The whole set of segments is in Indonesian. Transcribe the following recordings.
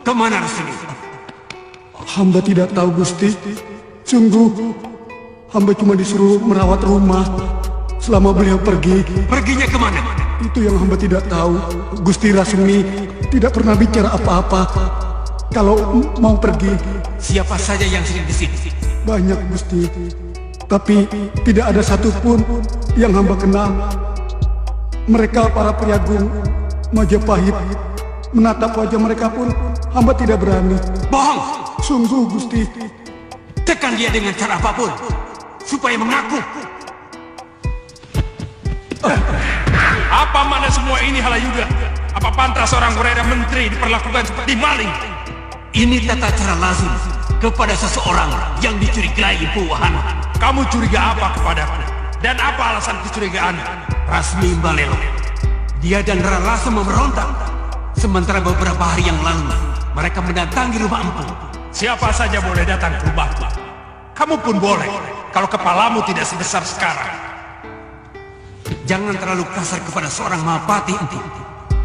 Kemana Rasmi? Hamba tidak tahu, Gusti. Sungguh, hamba cuma disuruh merawat rumah selama beliau pergi. Perginya kemana? Itu yang hamba tidak tahu. Gusti Rasmi tidak pernah bicara apa-apa. Kalau mau pergi, Siapa saja yang sering di sini? banyak, Gusti. Tapi tidak ada satupun yang hamba kenal. Mereka para priagung Majapahit. Menatap wajah mereka pun hamba tidak berani. Bohong! Sungguh, Gusti. Tekan dia dengan cara apapun supaya mengaku. Apa mana semua ini, Halayuda? Apa pantas seorang Perdana Menteri diperlakukan seperti maling? Ini tata cara lazim kepada seseorang yang dicurigai Empu Wahana. Kamu curiga apa kepadaku? Dan apa alasan kecurigaan? Rasmi Mbalelo. Dia dan Ralasa memberontak. Sementara beberapa hari yang lalu mereka mendatangi rumah Empu. Siapa saja boleh datang ke rumahku. Kamu pun boleh, kalau kepalamu tidak sebesar sekarang. Jangan terlalu kasar kepada seorang Mahapati, Empu.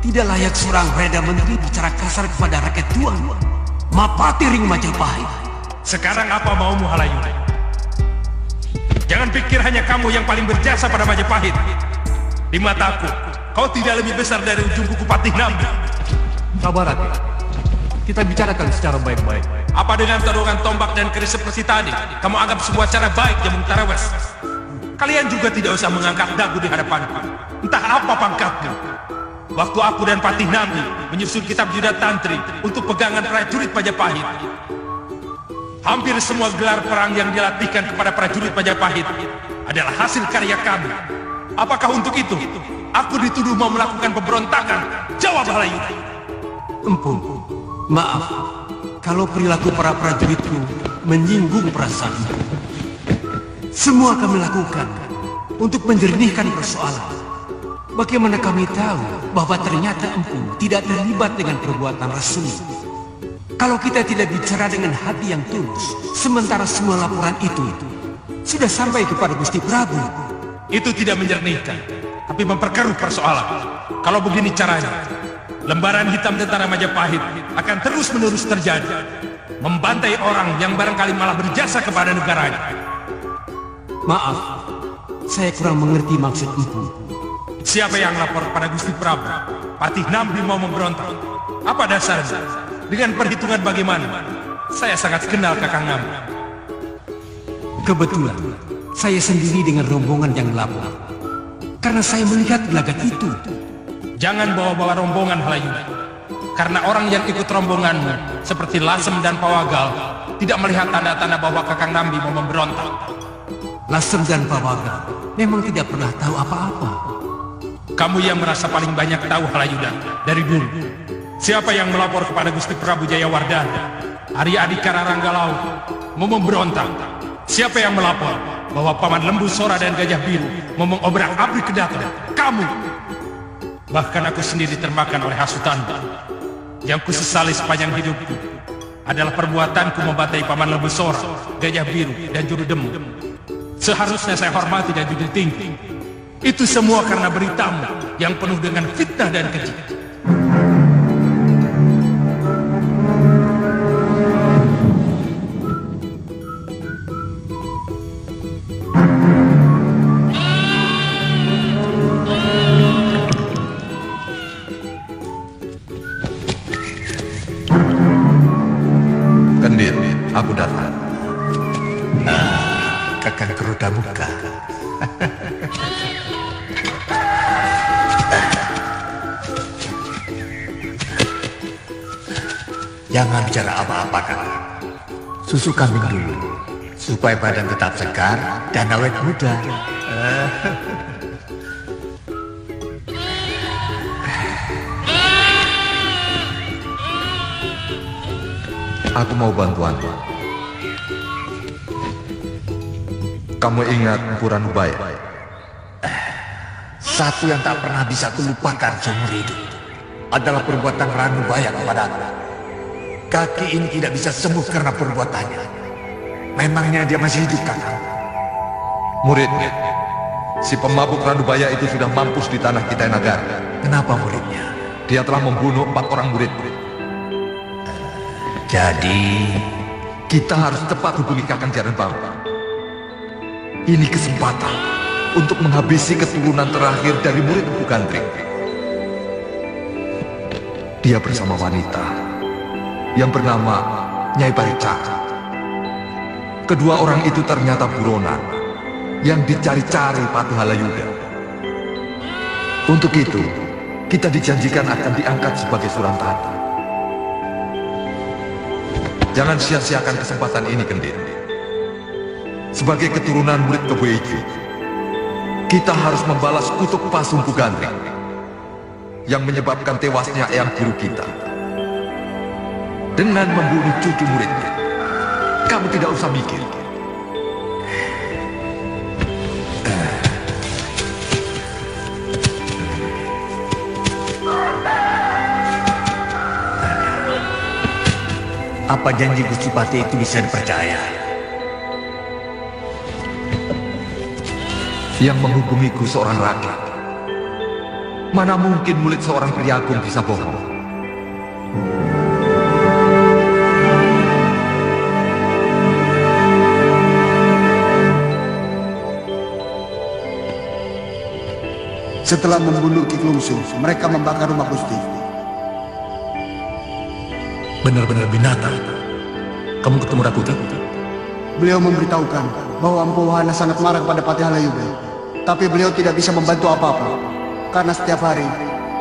Tidak layak seorang Perdana Menteri bicara kasar kepada rakyat tuan. Mahapati Ring Majapahit. Sekarang apa maumu, Halayuda? Jangan pikir hanya kamu yang paling berjasa pada Majapahit. Di mataku, kau tidak lebih besar dari ujung kuku Patih Nambi. Sabar, Raden. Kita bicarakan secara baik-baik. Apa dengan tarungan tombak dan keris seperti tadi, kamu anggap sebuah cara baik Jamung Tarawes? Kalian juga tidak usah mengangkat dagu di hadapanku. Entah apa pangkatnya. Waktu aku dan Patih Nambi menyusun kitab Judat Tantri untuk pegangan prajurit Majapahit, hampir semua gelar perang yang dilatihkan kepada prajurit Majapahit adalah hasil karya kami. Apakah untuk itu aku dituduh mau melakukan pemberontakan? Jawab, Halayuda. Empu, maaf kalau perilaku para prajuritku menyinggung perasaan. Semua kami lakukan untuk menjernihkan persoalan. Bagaimana kami tahu bahwa ternyata Empu tidak terlibat dengan perbuatan Rasmi? Kalau kita tidak bicara dengan hati yang tulus, sementara semua laporan itu sudah sampai kepada Gusti Prabu. Itu tidak menjernihkan, tapi memperkeruh persoalan. Kalau begini caranya, lembaran hitam tentara Majapahit akan terus-menerus terjadi. Membantai orang yang barangkali malah berjasa kepada negaranya. Maaf, saya kurang mengerti maksud Empu. Siapa yang lapor pada Gusti Prabu? Patih Nambi mau memberontak. Apa dasarnya? Dengan perhitungan bagaimana? Saya sangat kenal Kakang Nambi. Kebetulan, saya sendiri dengan rombongan yang lapor. Karena saya melihat gelagat itu. Jangan bawa-bawa rombongan, Halayuda. Karena orang yang ikut rombonganmu, seperti Lasem dan Pawagal, tidak melihat tanda-tanda bahwa Kakang Nambi mau memberontak. Lasem dan Pawagal memang tidak pernah tahu apa-apa. Kamu yang merasa paling banyak tahu, Halayuda, dari dulu. Siapa yang melapor kepada Gusti Prabu Jayawardana, Arya Adhikara Ranggalau mau memberontak? Siapa yang melapor bahwa Paman Lembu Sora dan Gajah Biru mau mengobrak-abrik Kedata? Kamu! Bahkan aku sendiri termakan oleh hasutanmu. Yang kusesali sepanjang hidupku adalah perbuatanku membantai Paman Lembu Sora, Gajah Biru, dan Juru Demu. Seharusnya saya hormati dan junjung tinggi. Itu semua karena beritamu yang penuh dengan fitnah dan keji. Kendir, aku datang. Kakang Garuda Muka. Jangan bicara apa-apa, Kakang. Susu kambing dulu, supaya badan tetap segar dan awet muda. Aku mau bantuan. Kamu ingat Empu Ranubaya? Satu yang tak pernah bisa kulupakan seumur hidup adalah perbuatan Ranubaya kepadaku. Kaki ini tidak bisa sembuh karena perbuatannya. Memangnya dia masih hidup, Kakang? Muridnya, si pemabuk Ranubaya itu sudah mampus di tanah kita Nagara. Kenapa muridnya? Dia telah membunuh 4 orang murid. Jadi, kita harus cepat hubungi Kakang Jaranbaru. Ini kesempatan untuk menghabisi keturunan terakhir dari murid Empu Gandring. Dia bersama wanita yang bernama Nyai Barica. Kedua orang itu ternyata buronan yang dicari-cari Patih Halayuda. Untuk itu, kita dijanjikan akan diangkat sebagai Surantani. Jangan sia-siakan kesempatan ini, Gendit. Sebagai keturunan murid Kebo Ijo, kita harus membalas kutuk palsu Empu Gandring yang menyebabkan tewasnya eyang biru kita dengan membunuh cucu muridnya. Kamu tidak usah mikir. apa janji Gusti Patih itu bisa dipercaya? Yang menghubungiku seorang rakyat. Mana mungkin murid seorang priagung bisa bohong? Setelah membunuh Ki Klungsu, mereka membakar rumah Gusti. Benar-benar binatang. Kamu ketemu Rakuti? Beliau memberitahukan bahwa Empu Wahana sangat marah kepada Patih Halayuda. Tapi beliau tidak bisa membantu apa-apa. Karena setiap hari,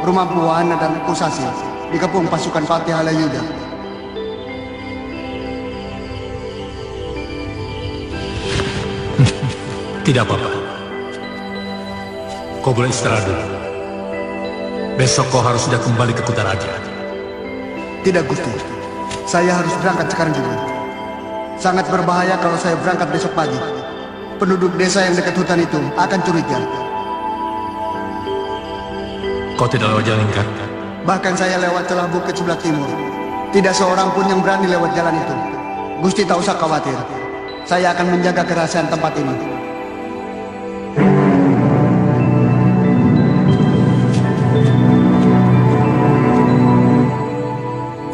rumah Empu Wahana dan Empu Sasi dikepung pasukan Patih Halayuda. Tidak apa-apa. Kau boleh istirahat dulu. Besok kau harus sudah kembali ke Kutaraja. Tidak, Gusti. Saya harus berangkat sekarang juga. Sangat berbahaya kalau saya berangkat besok pagi. Penduduk desa yang dekat hutan itu akan curiga. Kau tidak lewat jalan kan? Bahkan saya lewat celah bukit sebelah timur. Tidak seorang pun yang berani lewat jalan itu. Gusti tak usah khawatir. Saya akan menjaga kerahasiaan tempat ini.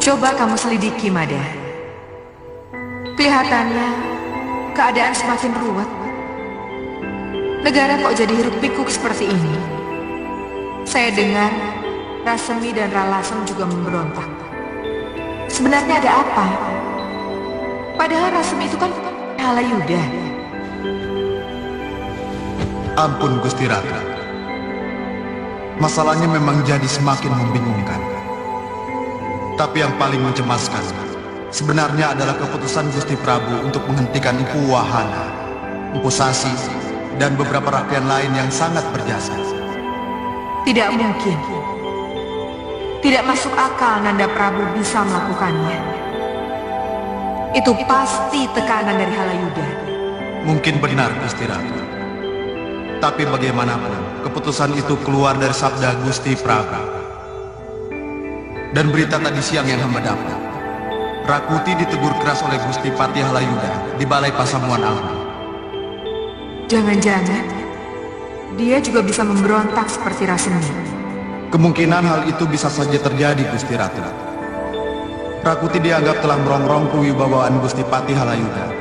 Coba kamu selidiki, Mada. Kelihatannya keadaan semakin ruwet. Negara kok jadi hiruk pikuk seperti ini. Saya dengar Rasemi dan Ralasem juga memberontak. Sebenarnya ada apa? Padahal Rasemi itu kan Halayuda. Ampun, Gusti Ratu. Masalahnya memang jadi semakin membingungkan. Tapi yang paling mencemaskan sebenarnya adalah keputusan Gusti Prabu untuk menghentikan Empu Wahana, Empu Sasi, dan beberapa rakyat lain yang sangat berjasa. Tidak mungkin. Tidak masuk akal Nanda Prabu bisa melakukannya. Itu pasti tekanan dari Halayuda. Mungkin benar, Gusti Ratu. Tapi bagaimanapun, keputusan itu keluar dari sabda Gusti Prabu. Dan berita tadi siang yang hamba dapat, Rakuti ditegur keras oleh Gusti Patih Halayuda di Balai Pasamuan Agung. Jangan-jangan dia juga bisa memberontak seperti Rasemi. Kemungkinan hal itu bisa saja terjadi, Gusti Ratu. Rakuti dianggap telah merongrong kewibawaan Gusti Patih Halayuda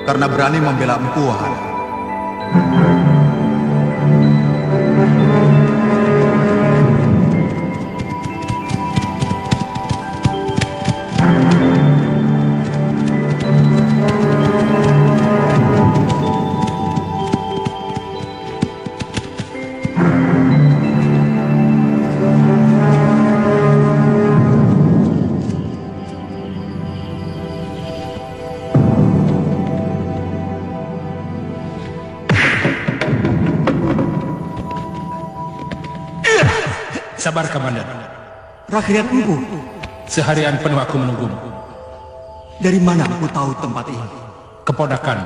karena berani membela Empu Wahana. Sabar, Komandan. Rakyat Empu, Seharian penuh aku menunggumu. dari mana aku tahu tempat ini? Keponakan,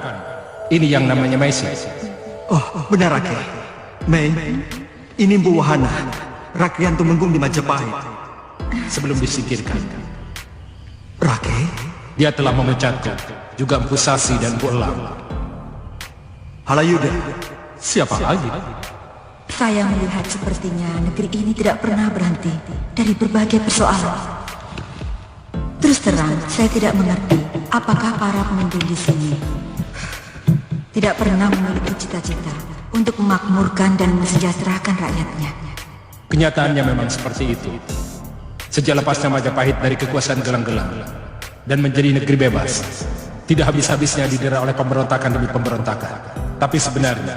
ini yang namanya Maisi. Oh, benar Rake. Mei, ini Empu Wahana, Rakyat Tumenggung di Majapahit. Sebelum disingkirkan, Rake, dia telah memecatku, juga Empu Sasi dan Empu Elang. Halayuda, Siapa lagi? Saya melihat sepertinya negeri ini tidak pernah berhenti dari berbagai persoalan. Terus terang, saya tidak mengerti apakah para pemimpin di sini tidak pernah memiliki cita-cita untuk memakmurkan dan mensejahterakan rakyatnya. Kenyataannya memang seperti itu. Sejak lepasnya Majapahit dari kekuasaan gelang-gelang dan menjadi negeri bebas, tidak habis-habisnya didera oleh pemberontakan demi pemberontakan. Tapi sebenarnya,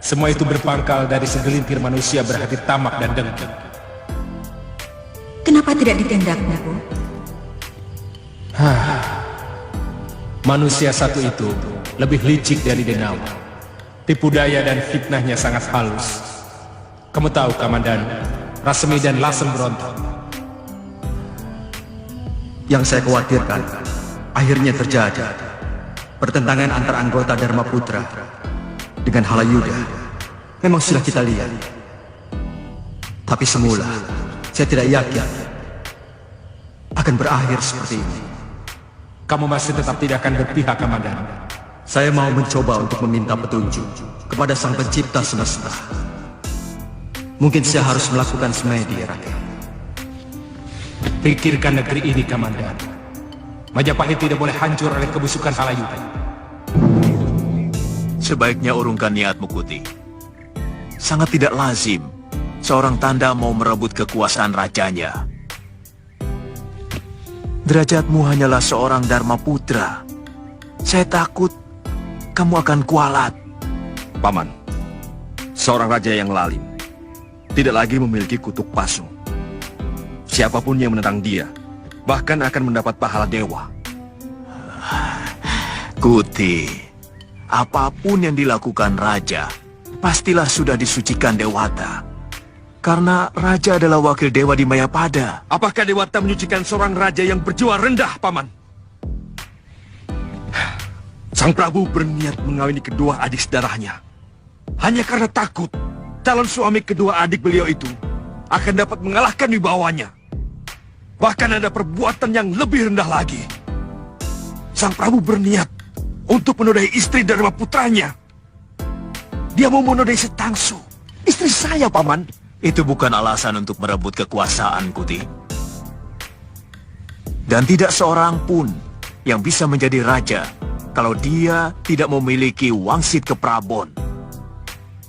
semua itu berpangkal dari segelintir manusia berhati tamak dan dengki. Kenapa tidak ditindaknya, Bu? Manusia satu itu lebih licik dari Denawa. Tipu daya dan fitnahnya sangat halus. Kamu tahu, Kamandanu, Rasemi dan Lasem berontak. Yang saya khawatirkan, akhirnya terjadi pertentangan antara anggota Dharma Putra dengan Halayuda. Memang sudah kita lihat. Tapi semula, saya tidak yakin akan berakhir seperti ini. Kamu masih tetap tidak akan berpihak, Kamandanu. Saya mau mencoba untuk meminta petunjuk kepada Sang Pencipta semesta. Mungkin saya harus melakukan semedi, rakyat. Pikirkan negeri ini, Kamandanu. Majapahit tidak boleh hancur oleh kebusukan Halayuda. Sebaiknya urungkan niatmu, Kuti. Sangat tidak lazim seorang tanda mau merebut kekuasaan rajanya. Derajatmu hanyalah seorang Dharma Putra. Saya takut kamu akan kualat. Paman, seorang raja yang lalim tidak lagi memiliki kutuk pasung. Siapapun yang menentang dia bahkan akan mendapat pahala dewa. Kuti, apapun yang dilakukan raja pastilah sudah disucikan dewata. Karena raja adalah wakil dewa di Mayapada. Apakah dewata menyucikan seorang raja yang berjiwa rendah, Paman? Sang Prabu berniat mengawini kedua adik sedarahnya hanya karena takut calon suami kedua adik beliau itu akan dapat mengalahkan wibawanya. Bahkan ada perbuatan yang lebih rendah lagi. Sang Prabu berniat untuk menodai istri Dharma putranya. Dia mau menodai Setangsu, istri saya, Paman. Itu bukan alasan untuk merebut kekuasaan, Kuti. Dan tidak seorang pun yang bisa menjadi raja kalau dia tidak memiliki wangsit keprabon.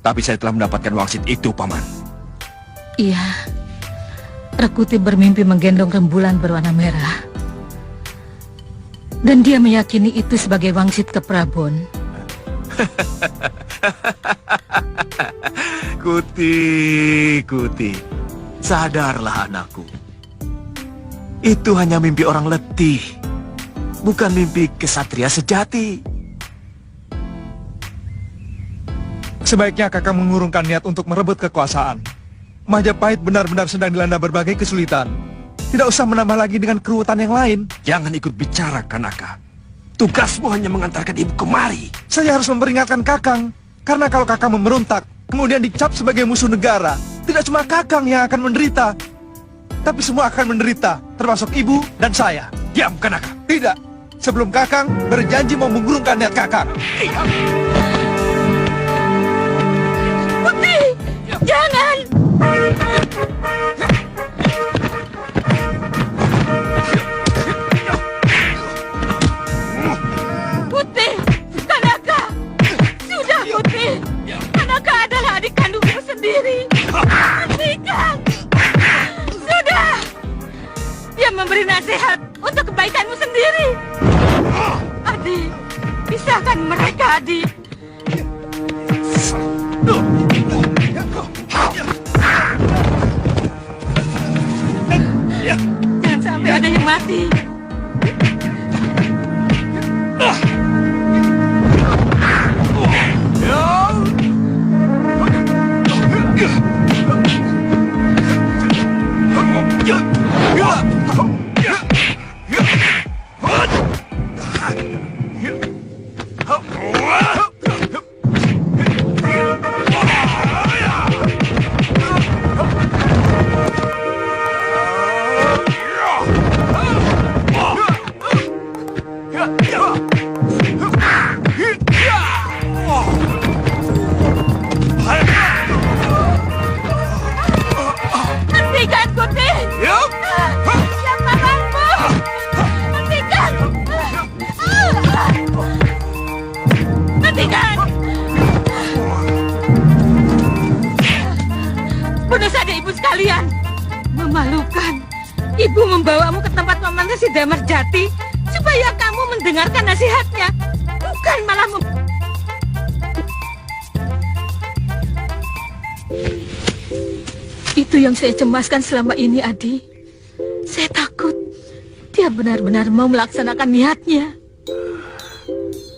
Tapi saya telah mendapatkan wangsit itu, Paman. Iya, Rekuti bermimpi menggendong rembulan berwarna merah. Dan dia meyakini itu sebagai wangsit keprabon. Kuti, sadarlah anakku. Itu hanya mimpi orang letih, bukan mimpi kesatria sejati. Sebaiknya kakak mengurungkan niat untuk merebut kekuasaan. Majapahit benar-benar sedang dilanda berbagai kesulitan. Tidak usah menambah lagi dengan keruwetan yang lain. Jangan ikut bicara, Kanaka. Tugasmu hanya mengantarkan ibu kemari. Saya harus memperingatkan Kakang. Karena kalau Kakang memberontak, kemudian dicap sebagai musuh negara, tidak cuma Kakang yang akan menderita, tapi semua akan menderita, termasuk ibu dan saya. Diam, Kanaka. Tidak. Sebelum Kakang berjanji mau mengurungkan niat Kakang. Putih, jangan! Putih, Kanaka! Sudah, Putih! Kanaka adalah adik kandungmu sendiri. Hentikan! Sudah! Dia memberi nasihat untuk kebaikanmu sendiri. Adi, pisahkan mereka, Adi. Jangan sampai ada yang mati. Ibu membawamu ke tempat Paman Resi Damarjati supaya kamu mendengarkan nasihatnya, bukan malah Itu yang saya cemaskan selama ini, Adi. Saya takut dia benar-benar mau melaksanakan niatnya.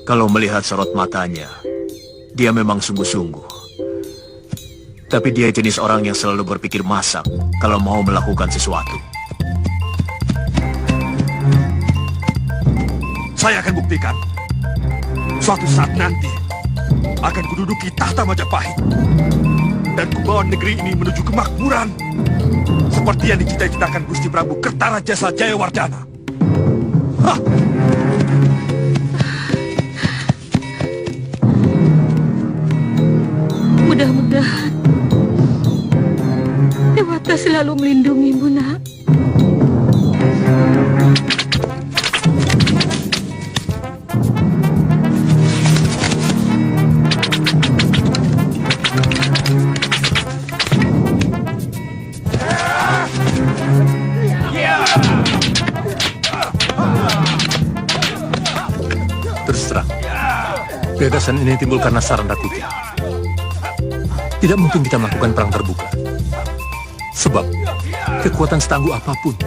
Kalau melihat sorot matanya, dia memang sungguh-sungguh. Tapi dia jenis orang yang selalu berpikir masak kalau mau melakukan sesuatu. Saya akan buktikan. Suatu saat nanti akan kududuki tahta Majapahit dan kubawa negeri ini menuju kemakmuran seperti yang dicita-citakan Gusti Prabu Kertarajasa Jayawardana. Hah! Mudah-mudahan Dewata selalu melindungimu, nak. Terus terang, gagasan ini timbul karena saran Rakuti. Tidak mungkin kita melakukan perang terbuka. Sebab, kekuatan setangguh apapun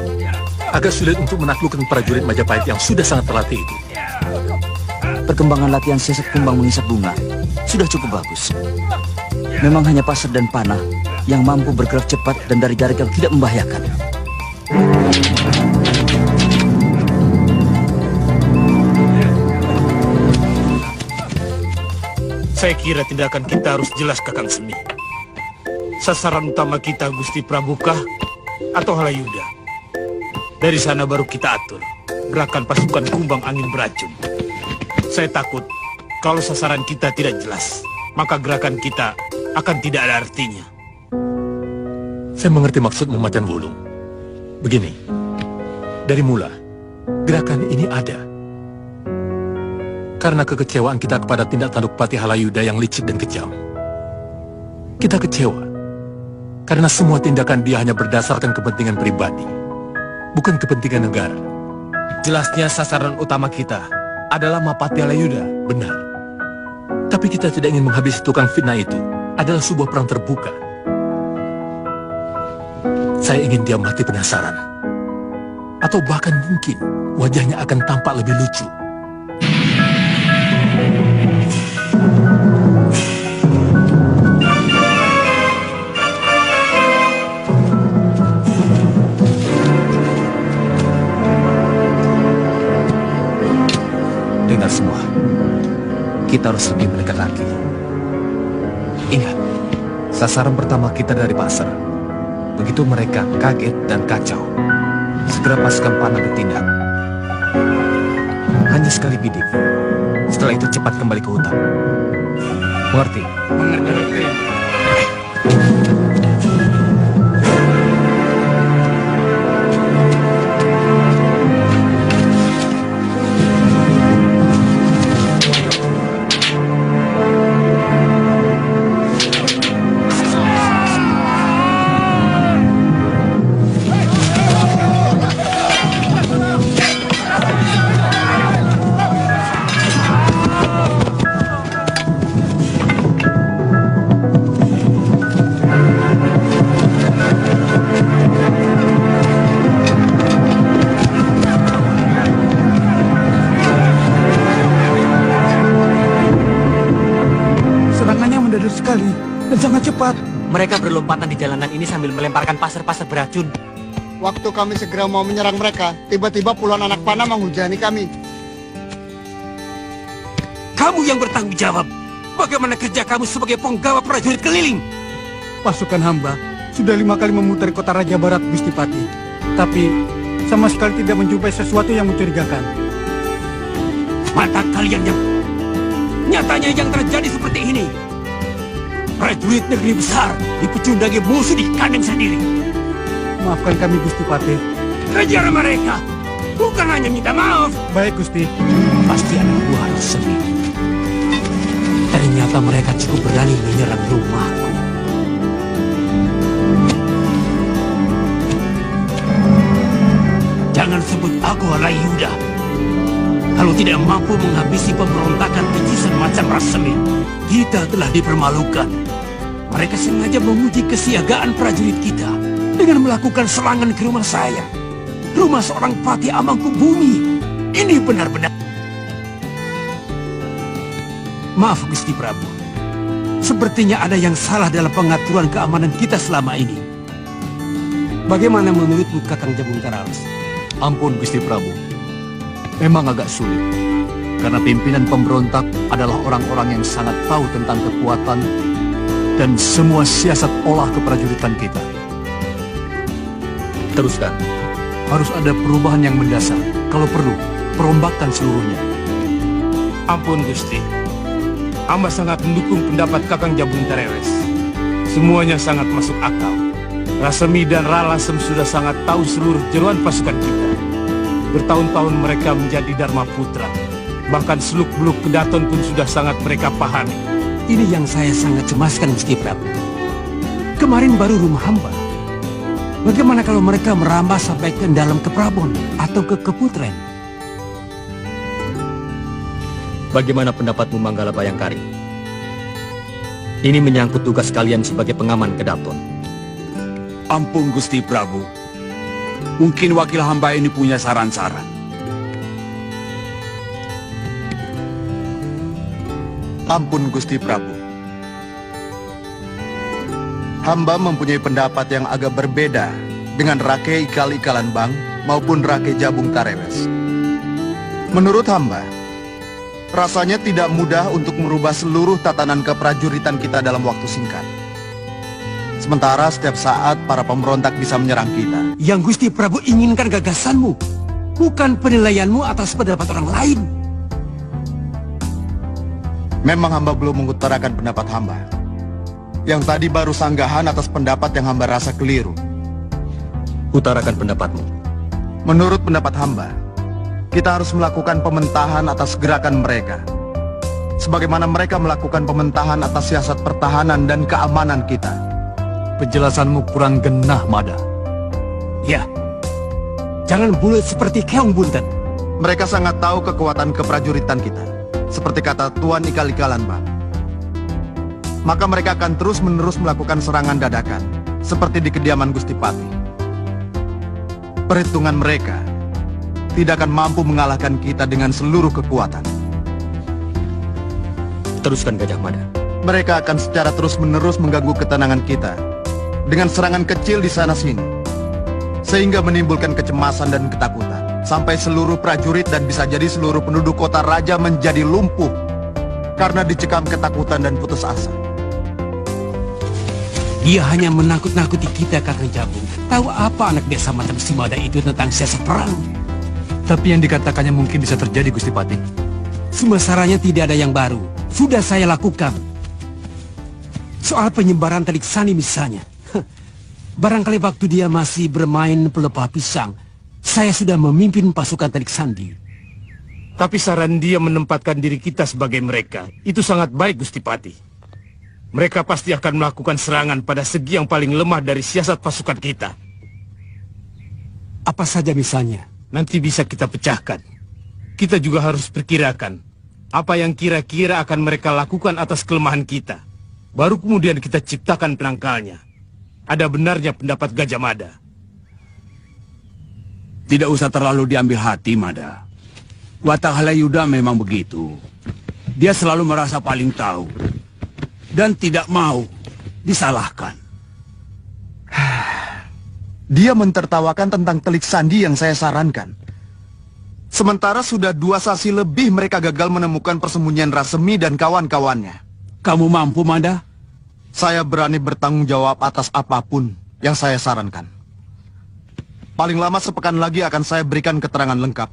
agak sulit untuk menaklukkan prajurit Majapahit yang sudah sangat terlatih itu. Perkembangan latihan siasat kumbang mengisap bunga sudah cukup bagus. Memang hanya pasir dan panah yang mampu bergerak cepat dan dari jarak yang tidak membahayakan. Saya kira tindakan kita harus jelas, Kakang Semi. Sasaran utama kita Gusti Prabu kah atau Halayuda? Dari sana baru kita atur gerakan pasukan kumbang angin beracun. Saya takut kalau sasaran kita tidak jelas, maka gerakan kita akan tidak ada artinya. Saya mengerti maksudmu, Macan Wulung. Begini, dari mula, gerakan ini ada. Karena kekecewaan kita kepada tindak tanduk Patih Halayuda yang licik dan kejam. Kita kecewa, karena semua tindakan dia hanya berdasarkan kepentingan pribadi, bukan kepentingan negara. Jelasnya sasaran utama kita adalah Mapati Halayuda. Benar. Tapi kita tidak ingin menghabisi tukang fitnah itu. Adalah sebuah perang terbuka. Saya ingin dia mati penasaran. Atau bahkan mungkin wajahnya akan tampak lebih lucu. Dengar semua, kita harus lebih mendekat lagi. Ingat, sasaran pertama kita dari pasar. Begitu mereka kaget dan kacau, segera pasukan panah bertindak. Hanya sekali bidik. Setelah itu cepat kembali ke hutan. Mengerti? Mengerti. sekali dan sangat cepat. Mereka berlompatan di jalanan ini sambil melemparkan pasir-pasir beracun. Waktu kami segera mau menyerang mereka, tiba-tiba puluhan anak panah menghujani kami. Kamu yang bertanggung jawab. Bagaimana kerja kamu sebagai penggawa prajurit keliling? Pasukan hamba sudah 5 kali memutari kota Raja Barat, Gusti Patih. Tapi sama sekali tidak menjumpai sesuatu yang mencurigakan. Mata kalian yang nyatanya yang terjadi seperti ini. Prajurit negeri besar dipecundangi musuh di kandang sendiri. Maafkan kami, Gusti Patih. Kejar mereka, bukan hanya minta maaf. Baik, Gusti. Pasti ada buah seni. Ternyata mereka cukup berani menyerang rumahku. disebut aku Halayuda. Kalau tidak mampu menghabisi pemberontakan keji semacam Rasemi, kita telah dipermalukan. Mereka sengaja menguji kesiagaan prajurit kita dengan melakukan serangan ke rumah saya, rumah seorang Patih Amangkubumi. Ini benar-benar... Maaf Gusti Prabu, sepertinya ada yang salah dalam pengaturan keamanan kita selama ini. Bagaimana menurutmu Kakang Jabung Taralas? Ampun Gusti Prabu, memang agak sulit. Karena pimpinan pemberontak adalah orang-orang yang sangat tahu tentang kekuatan dan semua siasat olah keprajuritan kita. Teruskan. Harus ada perubahan yang mendasar. Kalau perlu, perombakan seluruhnya. Ampun Gusti, hamba sangat mendukung pendapat Kakang Jabung Tarewes. Semuanya sangat masuk akal. Rasemi dan Ralasem sudah sangat tahu seluruh jeroan pasukan kita. Bertahun-tahun mereka menjadi Dharma Putra. Bahkan seluk-beluk Kedaton pun sudah sangat mereka pahami. Ini yang saya sangat cemaskan Gusti Prabu. Kemarin baru rumah hamba. Bagaimana kalau mereka merambah sampai ke dalam Keprabon atau ke Keputren? Bagaimana pendapatmu Manggala Bayangkari? Ini menyangkut tugas kalian sebagai pengaman Kedaton. Ampun Gusti Prabu, mungkin wakil hamba ini punya saran-saran. Ampun Gusti Prabu. Hamba mempunyai pendapat yang agak berbeda dengan Rake Ikal-Ikalan Bang maupun Rake Jabung Tarewes. Menurut hamba, rasanya tidak mudah untuk merubah seluruh tatanan keprajuritan kita dalam waktu singkat. Sementara setiap saat para pemberontak bisa menyerang kita. Yang Gusti Prabu inginkan gagasanmu, bukan penilaianmu atas pendapat orang lain. Memang hamba belum mengutarakan pendapat hamba. Yang tadi baru sanggahan atas pendapat yang hamba rasa keliru. Utarakan pendapatmu. Menurut pendapat hamba, kita harus melakukan pementahan atas gerakan mereka. Sebagaimana mereka melakukan pementahan atas siasat pertahanan dan keamanan kita. Penjelasanmu kurang genah, Mada. Ya, jangan bulat seperti keong bunten. Mereka sangat tahu kekuatan keprajuritan kita. Seperti kata Tuan Ikal-Ikalan Bang. Maka mereka akan terus-menerus melakukan serangan dadakan, seperti di kediaman Gusti Patih. Perhitungan mereka tidak akan mampu mengalahkan kita dengan seluruh kekuatan. Teruskan Gajah Mada. Mereka akan secara terus-menerus mengganggu ketenangan kita dengan serangan kecil di sana-sini, sehingga menimbulkan kecemasan dan ketakutan, sampai seluruh prajurit dan bisa jadi seluruh penduduk kota raja menjadi lumpuh karena dicekam ketakutan dan putus asa. Dia hanya menakut-nakuti kita, Kakang Jabung. Tahu apa anak desa macam si Mada itu tentang siasat perang? Tapi yang dikatakannya mungkin bisa terjadi, Gusti Patih. Semesarannya tidak ada yang baru. Sudah saya lakukan. Soal penyebaran telik sandi misalnya. Barangkali waktu dia masih bermain pelepah pisang, saya sudah memimpin pasukan telik sandi. Tapi saran dia menempatkan diri kita sebagai mereka, itu sangat baik Gusti Patih. Mereka pasti akan melakukan serangan pada segi yang paling lemah dari siasat pasukan kita. Apa saja misalnya? Nanti bisa kita pecahkan. Kita juga harus perkirakan apa yang kira-kira akan mereka lakukan atas kelemahan kita. Baru kemudian kita ciptakan penangkalnya. Ada benarnya pendapat Gajah Mada. Tidak usah terlalu diambil hati, Mada. Watak Halayuda memang begitu. Dia selalu merasa paling tahu dan tidak mau disalahkan. Dia mentertawakan tentang telik sandi yang saya sarankan. Sementara sudah 2 sasi lebih mereka gagal menemukan persembunyian Rasemi dan kawan-kawannya. Kamu mampu, Mada? Saya berani bertanggung jawab atas apapun yang saya sarankan. Paling lama sepekan lagi akan saya berikan keterangan lengkap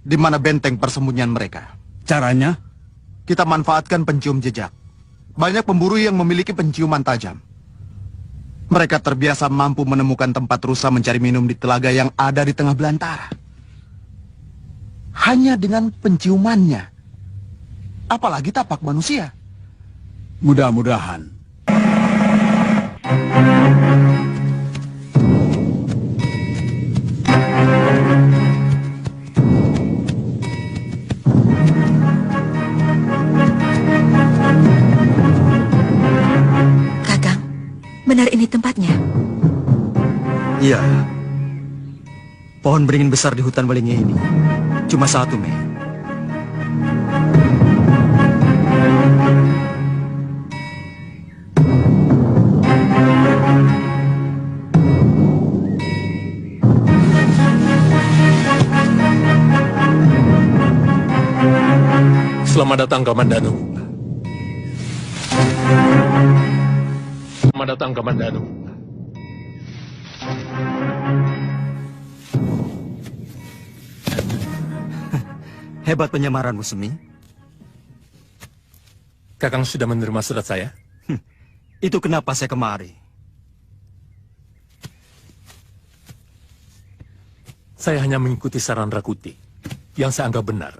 di mana benteng persembunyian mereka. Caranya? Kita manfaatkan pencium jejak. Banyak pemburu yang memiliki penciuman tajam. Mereka terbiasa mampu menemukan tempat rusa mencari minum di telaga yang ada di tengah belantara. Hanya dengan penciumannya. Apalagi tapak manusia. Mudah-mudahan. benar ini tempatnya? Iya. Pohon beringin besar di hutan Walingi ini cuma satu, Mei. Selamat datang, Kamandanu. Selamat datang, Kamandanu. Hebat penyamaranmu, Semi. Kakang sudah menerima surat saya? Itu kenapa saya kemari. Saya hanya mengikuti saran Rakuti yang saya anggap benar.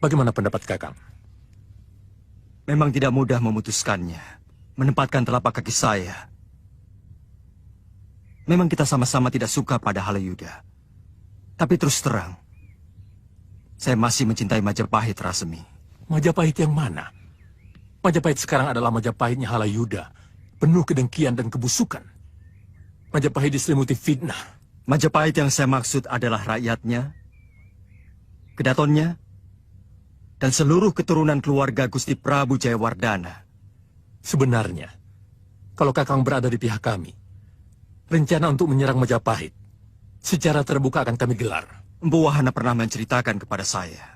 Bagaimana pendapat Kakang? Memang tidak mudah memutuskannya, menempatkan telapak kaki saya. Memang kita sama-sama tidak suka pada Halayuda. Tapi terus terang, saya masih mencintai Majapahit, Rasemi. Majapahit yang mana? Majapahit sekarang adalah Majapahitnya Halayuda, penuh kedengkian dan kebusukan. Majapahit diselimuti fitnah. Majapahit yang saya maksud adalah rakyatnya, kedatonnya, dan seluruh keturunan keluarga Gusti Prabu Jayawardana. Sebenarnya, kalau Kakang berada di pihak kami, rencana untuk menyerang Majapahit secara terbuka akan kami gelar. Empu Wahana pernah menceritakan kepada saya